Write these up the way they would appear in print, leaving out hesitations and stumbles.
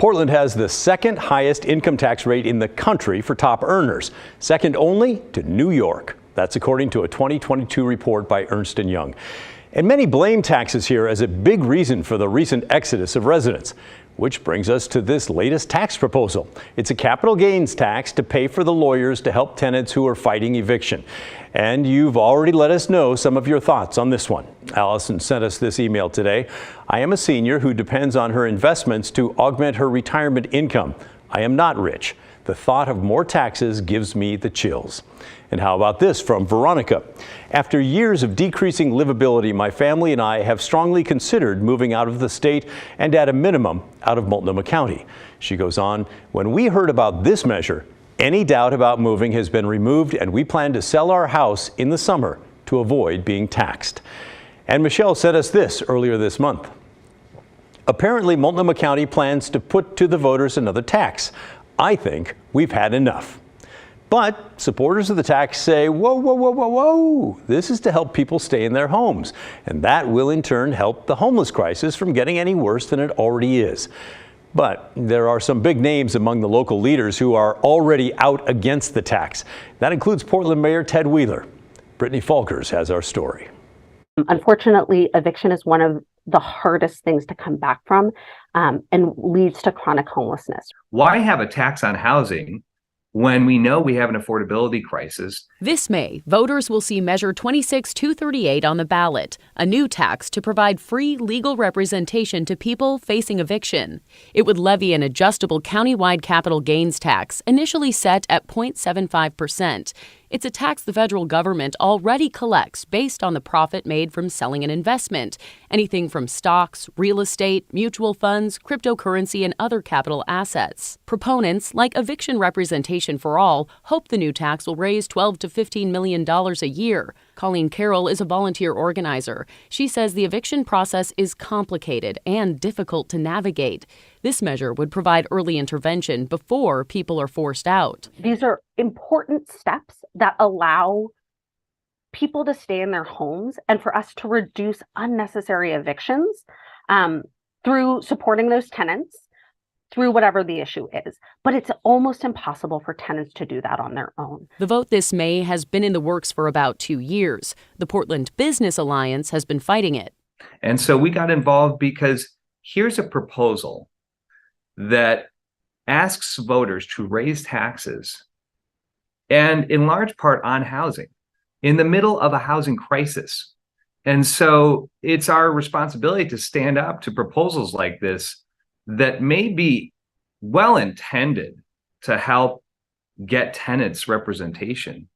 Portland has the second highest income tax rate in the country for top earners, second only to New York. That's according to a 2022 report by Ernst & Young. And many blame taxes here as a big reason for the recent exodus of residents. Which brings us to this latest tax proposal. It's a capital gains tax to pay for the lawyers to help tenants who are fighting eviction. And you've already let us know some of your thoughts on this one. Allison sent us this email today. I am a senior who depends on her investments to augment her retirement income. I am not rich. The thought of more taxes gives me the chills. And how about this from Veronica? After years of decreasing livability, my family and I have strongly considered moving out of the state and at a minimum out of Multnomah County. She goes on, when we heard about this measure, any doubt about moving has been removed and we plan to sell our house in the summer to avoid being taxed. And Michelle sent us this earlier this month. Apparently, Multnomah County plans to put to the voters another tax. I think we've had enough. But supporters of the tax say, whoa, whoa, whoa, whoa, whoa. This is to help people stay in their homes. And that will in turn help the homeless crisis from getting any worse than it already is. But there are some big names among the local leaders who are already out against the tax. That includes Portland Mayor Ted Wheeler. Brittany Falkers has our story. Unfortunately, eviction is one of the hardest things to come back from and leads to chronic homelessness. Why have a tax on housing when we know we have an affordability crisis? This May, voters will see Measure 26238 on the ballot, a new tax to provide free legal representation to people facing eviction. It would levy an adjustable countywide capital gains tax, initially set at 0.75%. It's a tax the federal government already collects based on the profit made from selling an investment. Anything from stocks, real estate, mutual funds, cryptocurrency, and other capital assets. Proponents, like Eviction Representation for All, hope the new tax will raise $12 to $15 million a year. Colleen Carroll is a volunteer organizer. She says the eviction process is complicated and difficult to navigate. This measure would provide early intervention before people are forced out. These are important steps that allow people to stay in their homes and for us to reduce unnecessary evictions through supporting those tenants through whatever the issue is. But it's almost impossible for tenants to do that on their own. The vote this May has been in the works for about 2 years. The Portland Business Alliance has been fighting it. And so we got involved because here's a proposal that asks voters to raise taxes, and in large part on housing, in the middle of a housing crisis. And so it's our responsibility to stand up to proposals like this that may be well intended to help get tenants representation,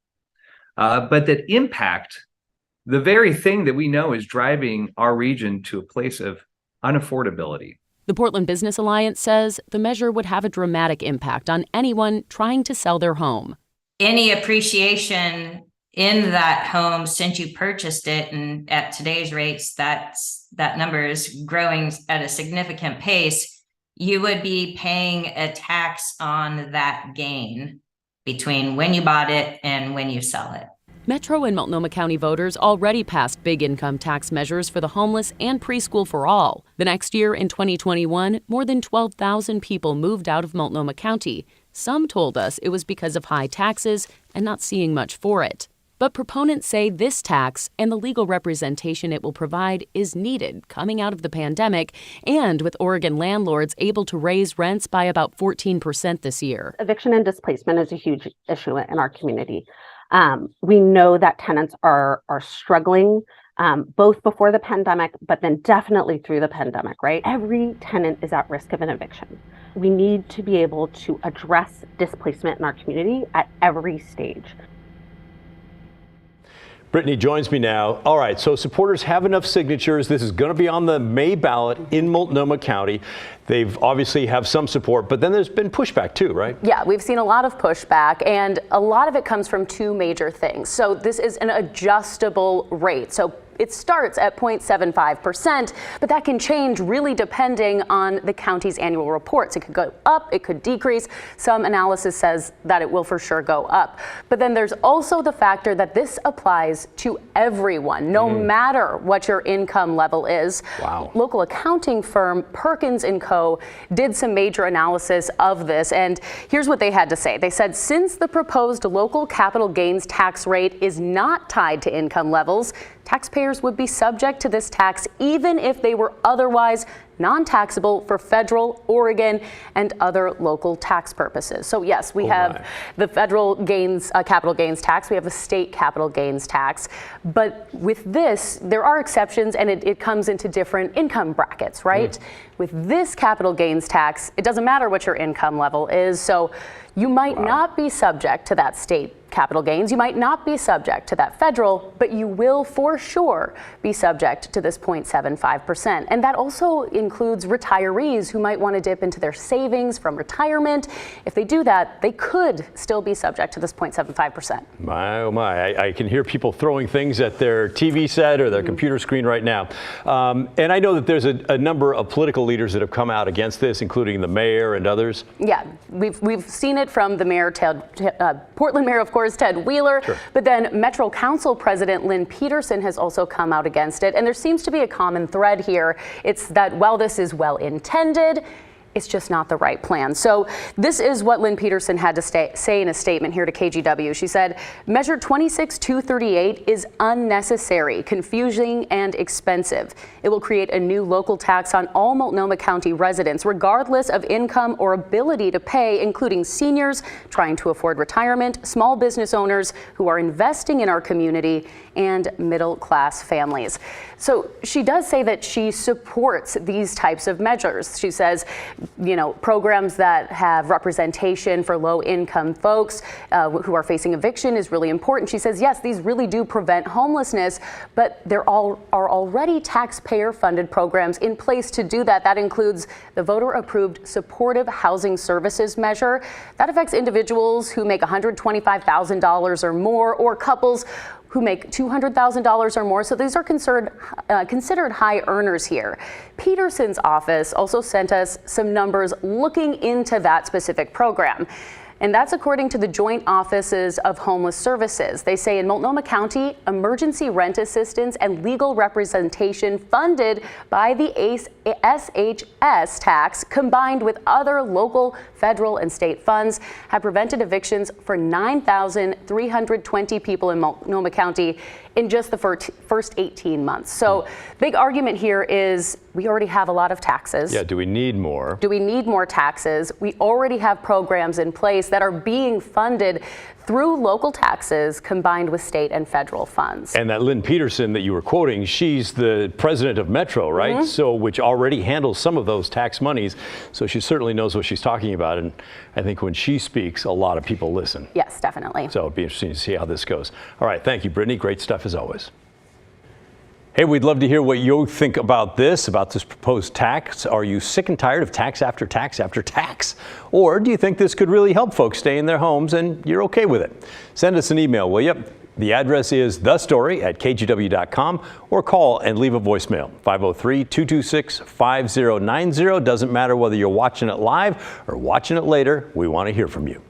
but that impact the very thing that we know is driving our region to a place of unaffordability. The Portland Business Alliance says the measure would have a dramatic impact on anyone trying to sell their home. Any appreciation in that home since you purchased it, and at today's rates, that number is growing at a significant pace, you would be paying a tax on that gain between when you bought it and when you sell it. Metro and Multnomah County voters already passed big income tax measures for the homeless and preschool for all. The next year, in 2021, more than 12,000 people moved out of Multnomah County. Some told us it was because of high taxes and not seeing much for it. But proponents say this tax and the legal representation it will provide is needed coming out of the pandemic, and with Oregon landlords able to raise rents by about 14% this year. Eviction and displacement is a huge issue in our community. We know that tenants are struggling both before the pandemic, but then definitely through the pandemic, right? Every tenant is at risk of an eviction. We need to be able to address displacement in our community at every stage. Brittany joins me now. All right, so supporters have enough signatures. This is going to be on the May ballot in Multnomah County. They've obviously have some support, but then there's been pushback too, right? Yeah, we've seen a lot of pushback, and a lot of it comes from two major things. So this is an adjustable rate. So it starts at 0.75%, but that can change really depending on the county's annual reports. It could go up, it could decrease. Some analysis says that it will for sure go up. But then there's also the factor that this applies to everyone, no matter what your income level is. Wow. Local accounting firm Perkins & Co. Co. did some major analysis of this, and here's what they had to say. They said, since the proposed local capital gains tax rate is not tied to income levels, taxpayers would be subject to this tax even if they were otherwise non-taxable for federal, Oregon, and other local tax purposes. So yes, we have the federal gains, capital gains tax, we have a state capital gains tax, but with this, there are exceptions, and it comes into different income brackets, right? With this capital gains tax, it doesn't matter what your income level is, so you might not be subject to that state capital gains, you might not be subject to that federal, but you will for sure be subject to this 0.75%. And that also includes retirees who might want to dip into their savings from retirement. If they do that, they could still be subject to this 0.75%. My, oh my, I can hear people throwing things at their TV set or their computer screen right now. And I know that there's a number of political leaders that have come out against this, including the mayor and others. Yeah, we've seen it from the mayor, Portland mayor, of course, Ted Wheeler, but then Metro Council President Lynn Peterson has also come out against it. And there seems to be a common thread here. It's that while this is well intended, it's just not the right plan. So this is what Lynn Peterson had to say in a statement here to KGW. She said, Measure 26238 is unnecessary, confusing, and expensive. It will create a new local tax on all Multnomah County residents, regardless of income or ability to pay, including seniors trying to afford retirement, small business owners who are investing in our community, and middle-class families. So she does say that she supports these types of measures. She says, you know, programs that have representation for low-income folks who are facing eviction is really important. She says, yes, these really do prevent homelessness, but there are already taxpayer-funded programs in place to do that. That includes the voter-approved supportive housing services measure. That affects individuals who make $125,000 or more, or couples who make $200,000 or more. So these are considered high earners here. Peterson's office also sent us some numbers looking into that specific program. And that's according to the Joint Offices of Homeless Services. They say in Multnomah County, emergency rent assistance and legal representation funded by the SHS tax, combined with other local, federal, and state funds, have prevented evictions for 9,320 people in Multnomah County in just the first 18 months. So big argument here is we already have a lot of taxes. Yeah, do we need more? Do we need more taxes? We already have programs in place that are being funded through local taxes combined with state and federal funds. And that Lynn Peterson that you were quoting, she's the president of Metro, right? So which already handles some of those tax monies. So she certainly knows what she's talking about. And I think when she speaks, a lot of people listen. Yes, definitely. So it'd be interesting to see how this goes. All right. Thank you, Brittany. Great stuff as always. Hey, we'd love to hear what you think about this proposed tax. Are you sick and tired of tax after tax after tax? Or do you think this could really help folks stay in their homes and you're okay with it? Send us an email, will you? The address is thestory@kgw.com, or call and leave a voicemail, 503-226-5090. Doesn't matter whether you're watching it live or watching it later, we want to hear from you.